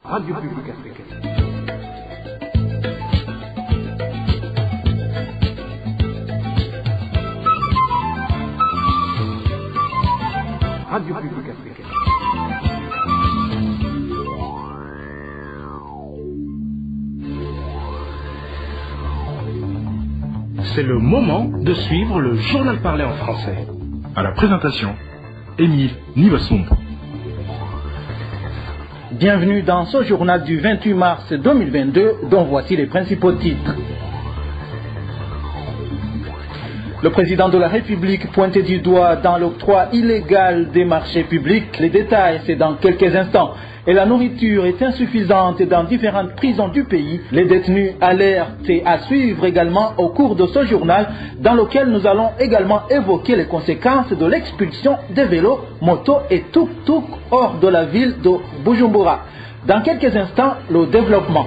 Radio Publique Africaine. Radio Publique Africaine. C'est le moment de suivre le journal parlé en français. À la présentation, Émile Nivasumbo. Bienvenue dans ce journal du 28 mars 2022 dont voici les principaux titres. Le président de la République pointé du doigt dans l'octroi illégal des marchés publics. Les détails, c'est dans quelques instants. Et la nourriture est insuffisante dans différentes prisons du pays. Les détenus alertent et à suivre également au cours de ce journal dans lequel nous allons également évoquer les conséquences de l'expulsion des vélos, motos et tuk-tuk hors de la ville de Bujumbura. Dans quelques instants, le développement.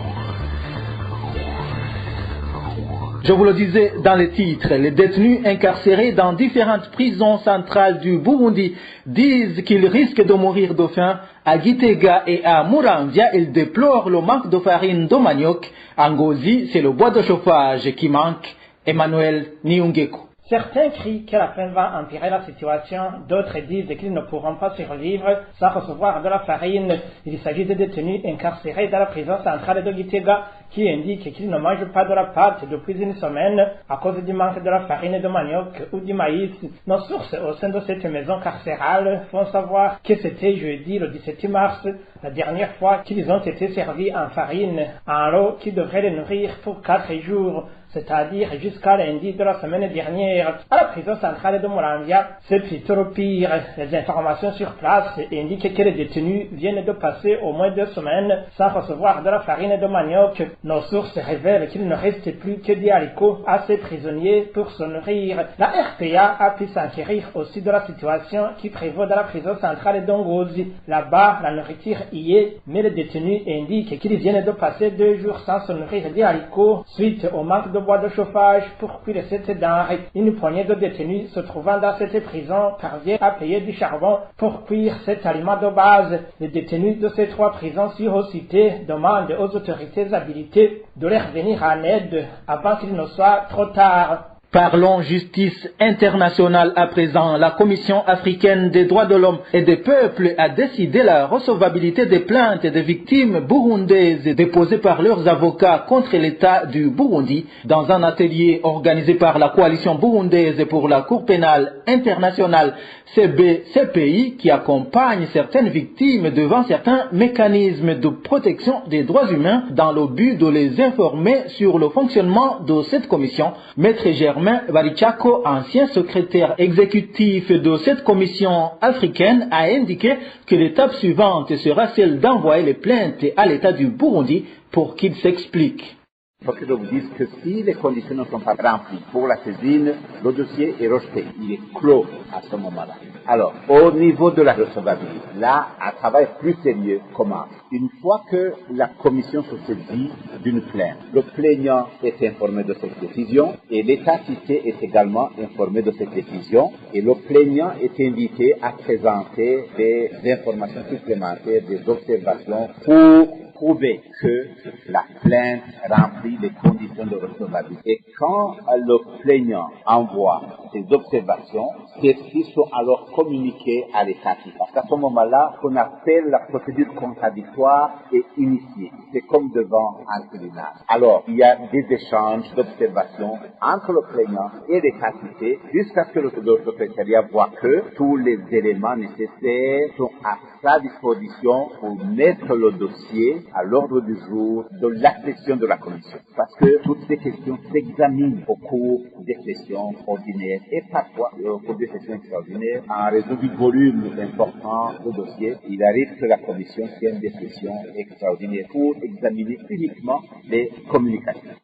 Je vous le disais dans les titres, les détenus incarcérés dans différentes prisons centrales du Burundi disent qu'ils risquent de mourir de faim. À Gitega et à Muramvya, ils déplorent le manque de farine de manioc. En Ngozi, c'est le bois de chauffage qui manque. Emmanuel Niungeko. Certains crient que la faim va empirer la situation, d'autres disent qu'ils ne pourront pas survivre sans recevoir de la farine. Il s'agit de détenus incarcérés dans la prison centrale de Gitega qui indiquent qu'ils ne mangent pas de la pâte depuis une semaine à cause du manque de la farine de manioc ou du maïs. Nos sources au sein de cette maison carcérale font savoir que c'était jeudi le 17 mars, la dernière fois qu'ils ont été servis en farine, en lot qui devrait les nourrir pour 4 jours, c'est-à-dire jusqu'à lundi de la semaine dernière. À la prison centrale de Muramvya, c'est plutôt pire. Les informations sur place indiquent que les détenus viennent de passer au moins 2 semaines sans recevoir de la farine de manioc. Nos sources révèlent qu'il ne reste plus que des haricots à ces prisonniers pour se nourrir. La RPA a pu s'enquérir aussi de la situation qui prévaut dans la prison centrale d'Ongozi. Là-bas, la nourriture y est, mais les détenus indiquent qu'ils viennent de passer 2 jours sans se nourrir des haricots suite au manque de bois de chauffage pour cuire cette denrée. Une poignée de détenus se trouvant dans cette prison parvient à payer du charbon pour cuire cet aliment de base. Les détenus de ces 3 prisons surcitées demandent aux autorités habilitées de leur venir en aide avant qu'il ne soit trop tard. Parlons justice internationale à présent. La Commission africaine des droits de l'homme et des peuples a décidé la recevabilité des plaintes des victimes burundaises déposées par leurs avocats contre l'État du Burundi dans un atelier organisé par la coalition burundaise pour la Cour pénale internationale CBCPI qui accompagne certaines victimes devant certains mécanismes de protection des droits humains dans le but de les informer sur le fonctionnement de cette commission. Maître Germain Barichako, ancien secrétaire exécutif de cette commission africaine, a indiqué que l'étape suivante sera celle d'envoyer les plaintes à l'État du Burundi pour qu'il s'explique. Il faut que je vous dise que si les conditions ne sont pas remplies pour la saisine, le dossier est rejeté. Il est clos à ce moment-là. Alors, au niveau de la recevabilité, là, un travail plus sérieux commence. Une fois que la commission se saisit d'une plainte, le plaignant est informé de cette décision et l'État cité est également informé de cette décision et le plaignant est invité à présenter des informations supplémentaires, des observations pour prouver que la plainte remplit les conditions de recevabilité. Et quand le plaignant envoie ses observations, celles-ci sont alors communiquées à l'État. Parce qu'à ce moment-là, ce qu'on appelle la procédure contradictoire est initiée. C'est comme devant un tribunal. Alors, il y a des échanges d'observations entre le plaignant et l'État cité jusqu'à ce que le secrétariat voit que tous les éléments nécessaires sont à sa disposition pour mettre le dossier à l'ordre du jour de la session de la commission. Parce que toutes ces questions s'examinent au cours des sessions ordinaires et parfois au cours des sessions extraordinaires. En raison du volume important de dossiers, il arrive que la commission tienne des sessions extraordinaires pour examiner uniquement les communications.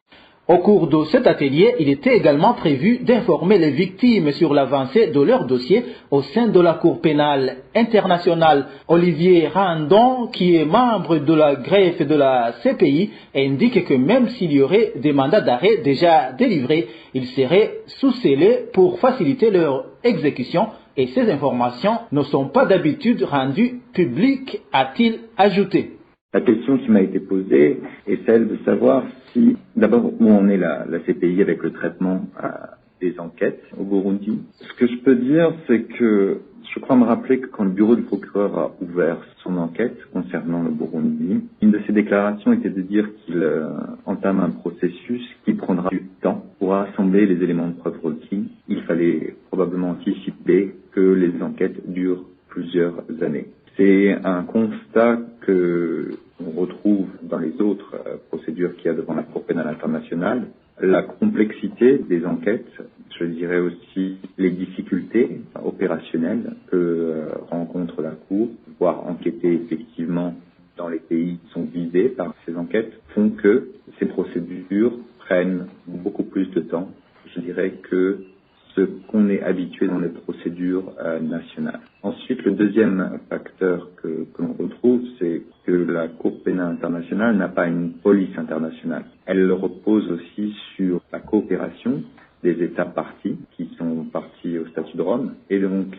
Au cours de cet atelier, il était également prévu d'informer les victimes sur l'avancée de leur dossier au sein de la Cour pénale internationale. Olivier Randon, qui est membre de la greffe de la CPI, indique que même s'il y aurait des mandats d'arrêt déjà délivrés, ils seraient sous scellés pour faciliter leur exécution et ces informations ne sont pas d'habitude rendues publiques, a-t-il ajouté. La question qui m'a été posée est celle de savoir si, d'abord, où en est la CPI avec le traitement des enquêtes au Burundi. Ce que je peux dire, c'est que je crois me rappeler que quand le bureau du procureur a ouvert son enquête concernant le Burundi, une de ses déclarations était de dire qu'il entame un processus qui prendra du temps pour rassembler les éléments de preuve requis. Il fallait probablement anticiper que les enquêtes durent plusieurs années. C'est un constat que on retrouve dans les autres procédures qu'il y a devant la Cour pénale internationale. La complexité des enquêtes, je dirais aussi les difficultés opérationnelles que rencontre la Cour, voire enquêter effectivement dans les pays qui sont visés par ces enquêtes, font que ces procédures prennent beaucoup plus de temps, je dirais, que ce qu'on est habitué dans les procédures nationales. Ensuite, le deuxième facteur que l'on retrouve, c'est que la Cour pénale internationale n'a pas une police internationale. Elle repose aussi sur la coopération des États partis, qui sont partis au statut de Rome, et donc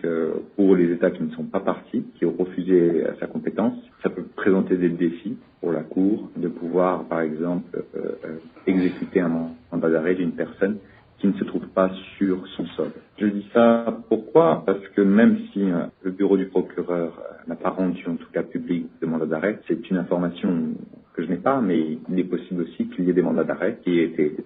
pour les États qui ne sont pas partis, qui ont refusé sa compétence, ça peut présenter des défis pour la Cour de pouvoir, par exemple, exécuter un mandat d'arrêt d'une personne qui ne se trouve pas sur son sol. Je dis ça pourquoi? Parce que même si le bureau du procureur n'a pas rendu en tout cas public de mandat d'arrêt, c'est une information que je n'ai pas, mais il est possible aussi qu'il y ait des mandats d'arrêt qui aient été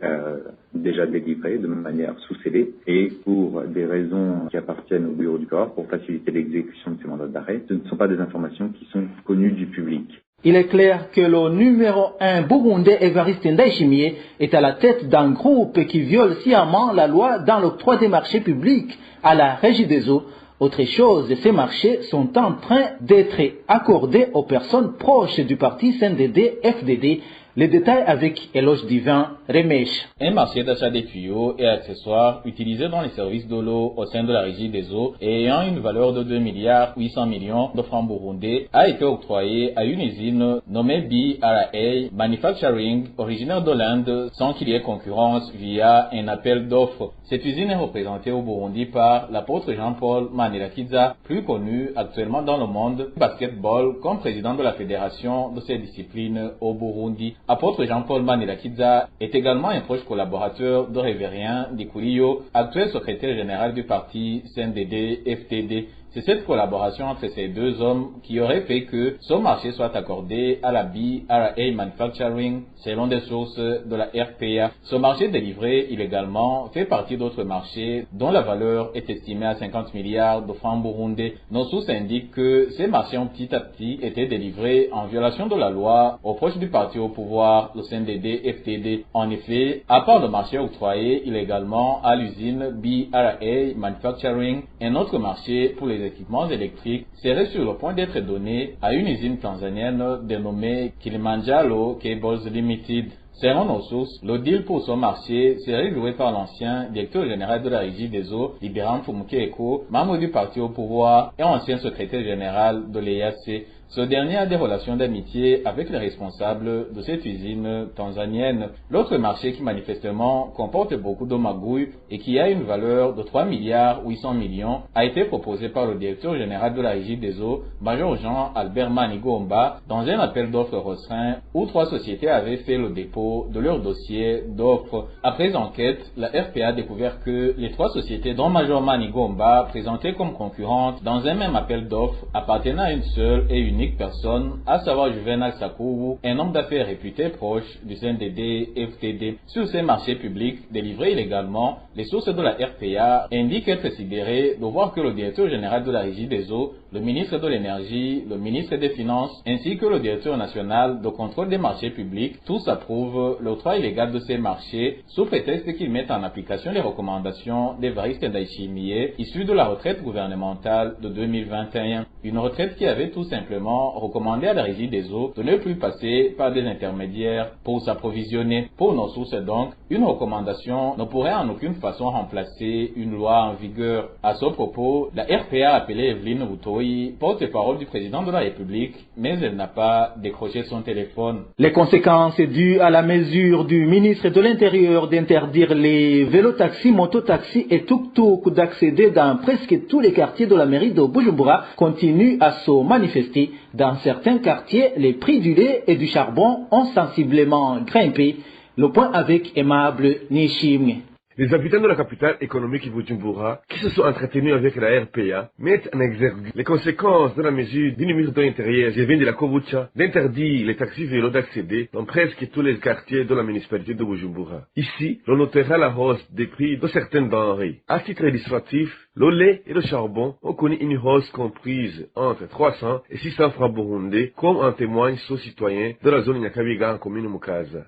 déjà délivrés de manière sous scellé, et pour des raisons qui appartiennent au bureau du procureur, pour faciliter l'exécution de ces mandats d'arrêt, ce ne sont pas des informations qui sont connues du public. Il est clair que le numéro 1 burundais Evariste Ndayishimiye est à la tête d'un groupe qui viole sciemment la loi dans l'octroi des marchés publics à la Régie des eaux. Autre chose, ces marchés sont en train d'être accordés aux personnes proches du parti CNDD-FDD. Les détails avec Éloge Divin, Remèche. Un marché d'achat des tuyaux et accessoires utilisés dans les services de l'eau au sein de la Régie des eaux et ayant une valeur de 2 milliards 800 millions de francs burundais a été octroyé à une usine nommée BRA Manufacturing, originaire de l'Inde, sans qu'il y ait concurrence via un appel d'offres. Cette usine est représentée au Burundi par l'apôtre Jean-Paul Manirakiza, plus connu actuellement dans le monde du basketball comme président de la fédération de ces disciplines au Burundi. Apôtre Jean-Paul Manirakiza est également un proche collaborateur de Révérien Dikouliyo, actuel secrétaire général du parti CNDD-FDD. C'est cette collaboration entre ces deux hommes qui aurait fait que ce marché soit accordé à la BRA Manufacturing selon des sources de la RPA. Ce marché délivré illégalement fait partie d'autres marchés dont la valeur est estimée à 50 milliards de francs burundais. Nos sources indiquent que ces marchés ont petit à petit été délivrés en violation de la loi aux proches du parti au pouvoir, le CNDD-FDD. En effet, à part le marché octroyé illégalement à l'usine BRA Manufacturing, un autre marché pour les équipements électriques serait sur le point d'être donné à une usine tanzanienne dénommée Kilimanjaro Cables Limited. Selon nos sources, le deal pour ce marché serait joué par l'ancien directeur général de la Régie des eaux, Libéran Fumukeko, membre du parti au pouvoir et ancien secrétaire général de l'EAC. Ce dernier a des relations d'amitié avec les responsables de cette usine tanzanienne. L'autre marché qui manifestement comporte beaucoup de magouilles et qui a une valeur de 3 milliards 800 millions a été proposé par le directeur général de la Régie des eaux, Major Jean-Albert Manigomba, dans un appel d'offres restreint où 3 sociétés avaient fait le dépôt de leur dossier d'offres. Après enquête, la RPA a découvert que les 3 sociétés dont Major Manigomba présentaient comme concurrentes dans un même appel d'offres appartenaient à une seule et unique personne, à savoir Juvenal Sakourou, un homme d'affaires réputé proche du CNDD-FDD. Sur ces marchés publics délivrés illégalement, les sources de la RPA indiquent être sidérées de voir que le directeur général de la Régie des eaux, le ministre de l'Énergie, le ministre des Finances, ainsi que le directeur national de contrôle des marchés publics, tous approuvent l'octroi illégal de ces marchés sous prétexte qu'ils mettent en application les recommandations d'Evariste Ndayishimiye, issues de la retraite gouvernementale de 2021. Une retraite qui avait tout simplement recommandé à la Régie des eaux de ne plus passer par des intermédiaires pour s'approvisionner. Pour nos sources donc, une recommandation ne pourrait en aucune façon remplacer une loi en vigueur. À ce propos, la RPA a appelé Evelyne Rutoyi, Boy, porte-parole du président de la République, mais elle n'a pas décroché son téléphone. Les conséquences dues à la mesure du ministre de l'Intérieur d'interdire les vélotaxis, mototaxis et tuk-tuk d'accéder dans presque tous les quartiers de la mairie de Bujumbura continuent à se manifester. Dans certains quartiers, les prix du lait et du charbon ont sensiblement grimpé. Le point avec Aimable Nishimwe. Les habitants de la capitale économique Bujumbura, qui se sont entretenus avec la RPA, mettent en exergue les conséquences de la mesure du ministre de l'Intérieur, qui vient de la Kobucha, d'interdire les taxis vélos d'accéder dans presque tous les quartiers de la municipalité de Bujumbura. Ici, l'on notera la hausse des prix de certaines denrées. À titre illustratif, le lait et le charbon ont connu une hausse comprise entre 300 et 600 francs burundais, comme en témoignent ce citoyen de la zone Nyakabiga en commune Mukaza.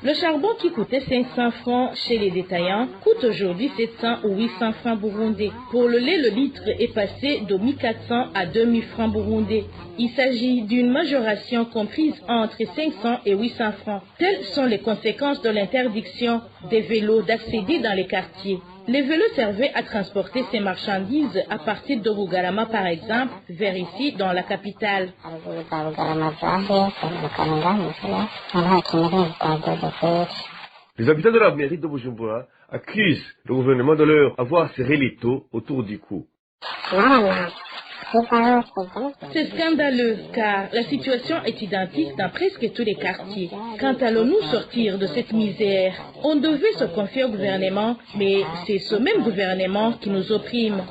Le charbon qui coûtait 500 francs chez les détaillants coûte aujourd'hui 700 ou 800 francs burundais. Pour le lait, le litre est passé de 1400 à 2000 francs burundais. Il s'agit d'une majoration comprise entre 500 et 800 francs. Telles sont les conséquences de l'interdiction des vélos d'accéder dans les quartiers. Les vélos servaient à transporter ces marchandises à partir de Bugarama, par exemple, vers ici, dans la capitale. Les habitants de la mairie de Bujumbura accusent le gouvernement de leur avoir serré les taux autour du cou. C'est scandaleux car la situation est identique dans presque tous les quartiers. Quand allons-nous sortir de cette misère? On devait se confier au gouvernement, mais c'est ce même gouvernement qui nous opprime.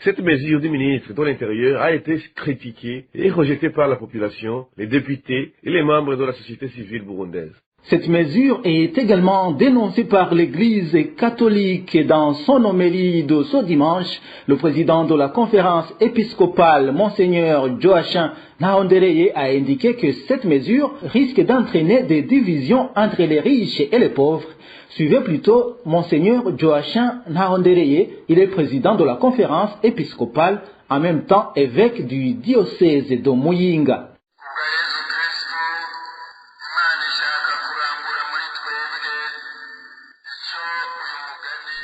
Cette mesure du ministre de l'Intérieur a été critiquée et rejetée par la population, les députés et les membres de la société civile burundaise. Cette mesure est également dénoncée par l'Église catholique. Dans son homélie de ce dimanche, le président de la conférence épiscopale, Monseigneur Joachim Nahondereye, a indiqué que cette mesure risque d'entraîner des divisions entre les riches et les pauvres. Suivez plutôt Monseigneur Joachim Nahondereye, il est président de la conférence épiscopale, en même temps évêque du diocèse de Muyinga.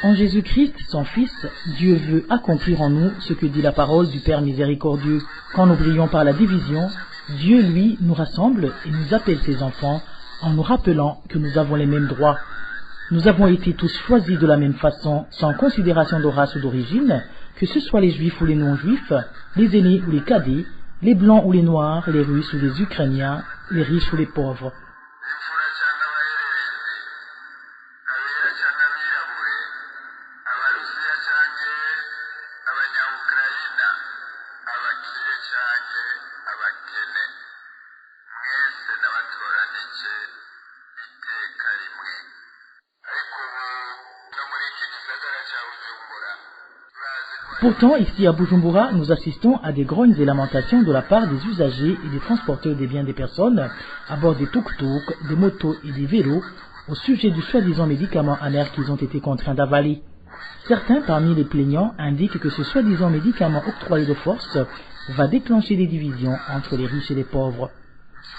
En Jésus-Christ, son Fils, Dieu veut accomplir en nous ce que dit la parole du Père miséricordieux. Quand nous brillons par la division, Dieu, lui, nous rassemble et nous appelle ses enfants en nous rappelant que nous avons les mêmes droits. Nous avons été tous choisis de la même façon, sans considération de race ou d'origine, que ce soit les juifs ou les non-juifs, les aînés ou les cadets, les blancs ou les noirs, les Russes ou les Ukrainiens, les riches ou les pauvres. Pourtant, ici à Bujumbura, nous assistons à des grognes et lamentations de la part des usagers et des transporteurs des biens des personnes à bord des tuk-tuk, des motos et des vélos au sujet du soi-disant médicament amer qu'ils ont été contraints d'avaler. Certains parmi les plaignants indiquent que ce soi-disant médicament octroyé de force va déclencher des divisions entre les riches et les pauvres.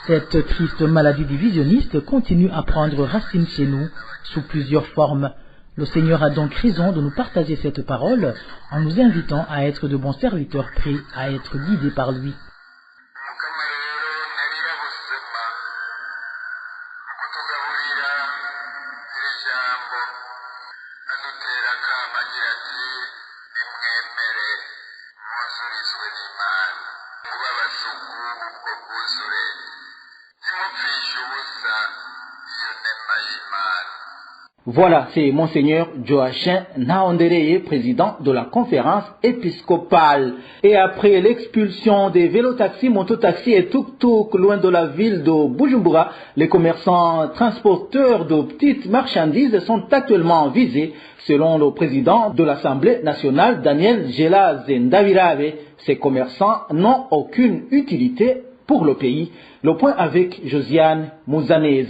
Cette triste maladie divisionniste continue à prendre racine chez nous sous plusieurs formes. Le Seigneur a donc raison de nous partager cette parole en nous invitant à être de bons serviteurs prêts à être guidés par lui. Voilà, c'est Monseigneur Joachim Nahondereye, président de la conférence épiscopale. Et après l'expulsion des vélotaxis, mototaxis et tuk-tuk loin de la ville de Bujumbura, les commerçants transporteurs de petites marchandises sont actuellement visés. Selon le président de l'Assemblée nationale, Daniel Gelaz Ndabirabe, ces commerçants n'ont aucune utilité pour le pays. Le point avec Josiane Mouzanez.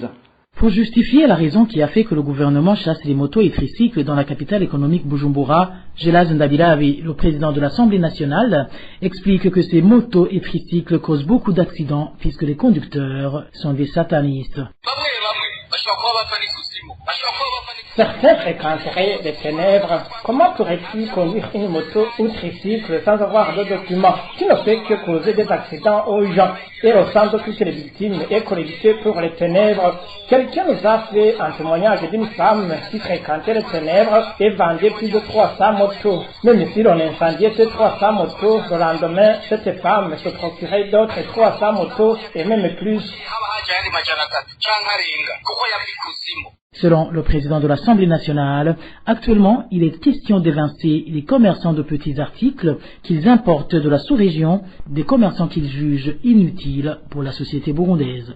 Pour justifier la raison qui a fait que le gouvernement chasse les motos et tricycles dans la capitale économique Bujumbura, Gelaz Ndabirabe, le président de l'Assemblée nationale, explique que ces motos et tricycles causent beaucoup d'accidents puisque les conducteurs sont des satanistes. Certains fréquenteraient les ténèbres. Comment pourrais-tu conduire une moto ou tricycle sans avoir de documents qui ne fait que causer des accidents aux gens et ressent toutes les victimes et collectivités pour les ténèbres? Quelqu'un nous a fait un témoignage d'une femme qui fréquentait les ténèbres et vendait plus de 300 motos. Même si l'on incendiait ces 300 motos, le lendemain, cette femme se procurait d'autres 300 motos et même plus. Selon le président de l'Assemblée nationale, actuellement, il est question d'évincer les commerçants de petits articles qu'ils importent de la sous-région, des commerçants qu'ils jugent inutiles pour la société burundaise.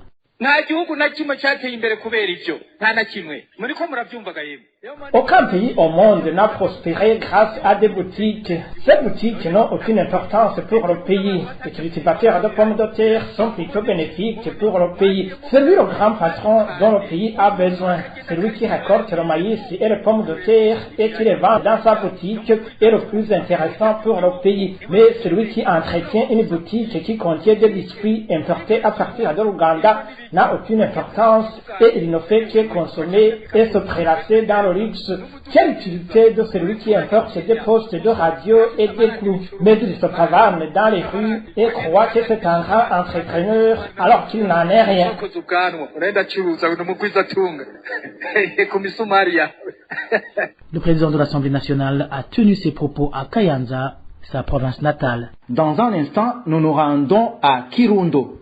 Aucun pays au monde n'a prospéré grâce à des boutiques. Ces boutiques n'ont aucune importance pour le pays. Les cultivateurs de pommes de terre sont plutôt bénéfiques pour le pays. C'est lui le grand patron dont le pays a besoin. Celui qui récolte le maïs et les pommes de terre et qui les vend dans sa boutique est le plus intéressant pour le pays. Mais celui qui entretient une boutique qui contient des biscuits importés à partir de l'Ouganda n'a aucune importance et il ne fait que consommer et se prélasser dans le luxe. Quelle utilité de celui qui importe des postes de radio et des clous? Mais il se pavane dans les rues et croit que c'est un grand entrepreneur alors qu'il n'en est rien. Le président de l'Assemblée nationale a tenu ses propos à Kayanza, sa province natale. Dans un instant, nous nous rendons à Kirundo.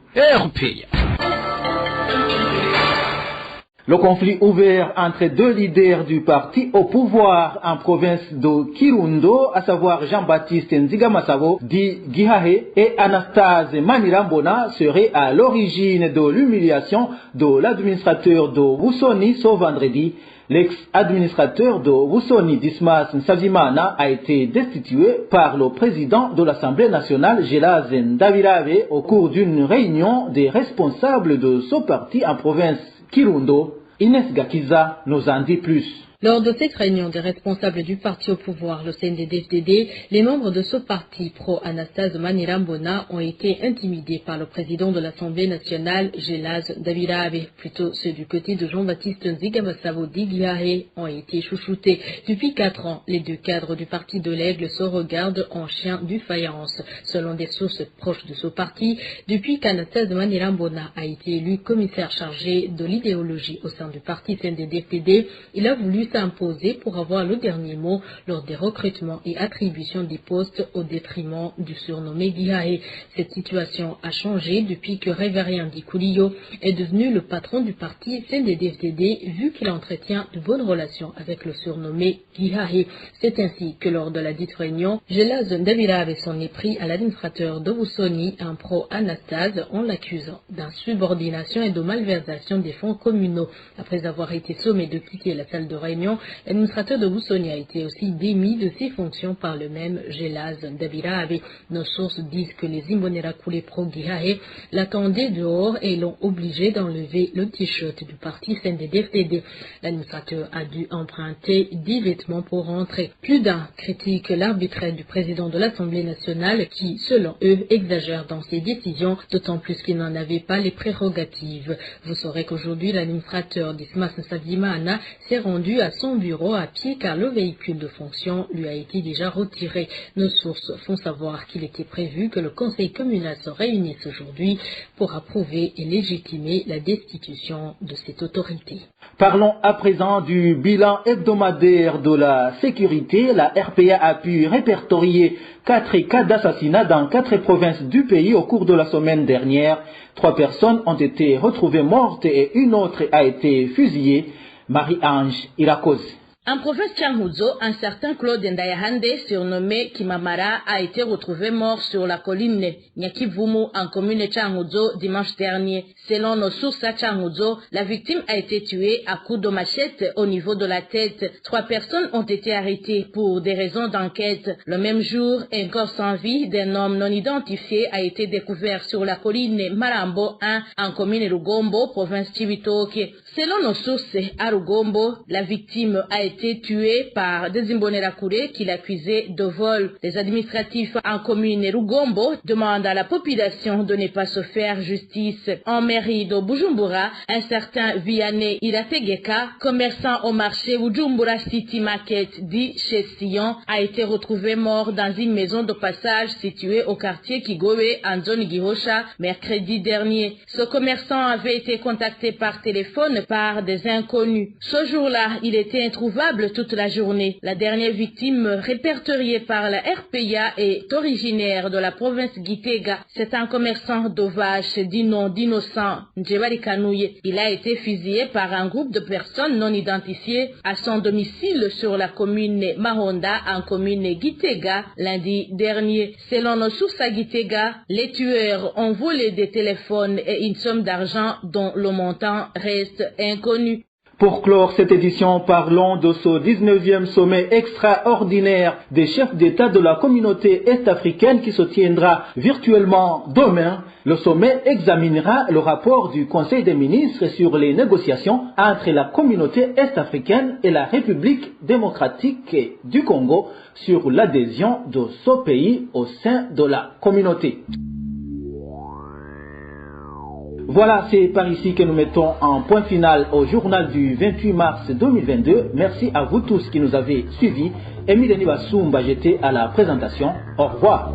Le conflit ouvert entre deux leaders du parti au pouvoir en province de Kirundo, à savoir Jean-Baptiste Nzigamasabo, dit Gihahe, et Anastase Manirambona, serait à l'origine de l'humiliation de l'administrateur de Busoni ce vendredi. L'ex-administrateur de Busoni, Dismas Nsavimana, a été destitué par le président de l'Assemblée nationale, Gelaz Ndabirabe, au cours d'une réunion des responsables de ce parti en province Kirundo. Inès Gakiza nous en dit plus. Lors de cette réunion des responsables du parti au pouvoir, le CNDD-FDD, les membres de ce parti pro-Anastase Manirambona ont été intimidés par le président de l'Assemblée nationale, Gelaz Ndabirabe. Plutôt ceux du côté de Jean-Baptiste Nzigamasabo Digiahe ont été chouchoutés. Depuis 4 ans, les deux cadres du parti de l'Aigle se regardent en chien du faïence. Selon des sources proches de ce parti, depuis qu'Anastase Manirambona a été élu commissaire chargé de l'idéologie au sein du parti CNDD-FDD, il a voulu s'imposer pour avoir le dernier mot lors des recrutements et attributions des postes au détriment du surnommé Gihahe. Cette situation a changé depuis que Révérien Dikouliyo est devenu le patron du parti CNDD-FDD vu qu'il entretient de bonnes relations avec le surnommé Gihahe. C'est ainsi que lors de la dite réunion, Gelaz Ndabirabe s'en est pris à l'administrateur de Busoni, un pro-Anastase, en l'accusant d'insubordination et de malversation des fonds communaux. Après avoir été sommé de quitter la salle de réunion, l'administrateur de Busoni a été aussi démis de ses fonctions par le même Gelaz Ndabirabe. Nos sources disent que les Imbonerakure pro-Gihahe l'attendaient dehors et l'ont obligé d'enlever le t-shirt du parti CNDD-FDD. L'administrateur a dû emprunter 10 vêtements pour rentrer. Plus d'un critique l'arbitraire du président de l'Assemblée nationale qui, selon eux, exagère dans ses décisions, d'autant plus qu'il n'en avait pas les prérogatives. Vous saurez qu'aujourd'hui, l'administrateur Dismas Nsavimana s'est rendu à son bureau à pied car le véhicule de fonction lui a été déjà retiré. Nos sources font savoir qu'il était prévu que le conseil communal se réunisse aujourd'hui pour approuver et légitimer la destitution de cette autorité. Parlons à présent du bilan hebdomadaire de la sécurité. La RPA a pu répertorier 4 cas d'assassinat dans 4 provinces du pays au cours de la semaine dernière. 3 personnes ont été retrouvées mortes et une autre a été fusillée. Marie-Ange Irakoze. En province Changuzo, un certain Claude Ndayahande, surnommé Kimamara, a été retrouvé mort sur la colline Nyakivumu en commune Changuzo dimanche dernier. Selon nos sources à Changuzo, la victime a été tuée à coups de machette au niveau de la tête. 3 personnes ont été arrêtées pour des raisons d'enquête. Le même jour, un corps sans vie d'un homme non identifié a été découvert sur la colline Marambo 1 en commune Rugombo, province Chibitoke. Selon nos sources à Rugombo, la victime a été été tué par des Imbonerakure qui l'accusaient de vol. Les administratifs en commune Rugombo demandent à la population de ne pas se faire justice. En mairie de Bujumbura, un certain Vianney Irategeka, commerçant au marché Bujumbura City Market dit chez Sion, a été retrouvé mort dans une maison de passage située au quartier Kigowe en zone Gihosha mercredi dernier. Ce commerçant avait été contacté par téléphone par des inconnus. Ce jour-là, il était introuvable toute la journée. La dernière victime répertoriée par la RPA est originaire de la province Gitega. C'est un commerçant de vaches dit nom d'innocent Njebari Kanouye. Il a été fusillé par un groupe de personnes non identifiées à son domicile sur la commune Mahonda en commune Gitega lundi dernier. Selon nos sources à Gitega, les tueurs ont volé des téléphones et une somme d'argent dont le montant reste inconnu. Pour clore cette édition, parlons de ce 19e sommet extraordinaire des chefs d'État de la communauté est-africaine qui se tiendra virtuellement demain. Le sommet examinera le rapport du Conseil des ministres sur les négociations entre la communauté est-africaine et la République démocratique du Congo sur l'adhésion de ce pays au sein de la communauté. Voilà, c'est par ici que nous mettons un point final au journal du 28 mars 2022. Merci à vous tous qui nous avez suivis. Émile Nibasoumba, j'étais à la présentation. Au revoir.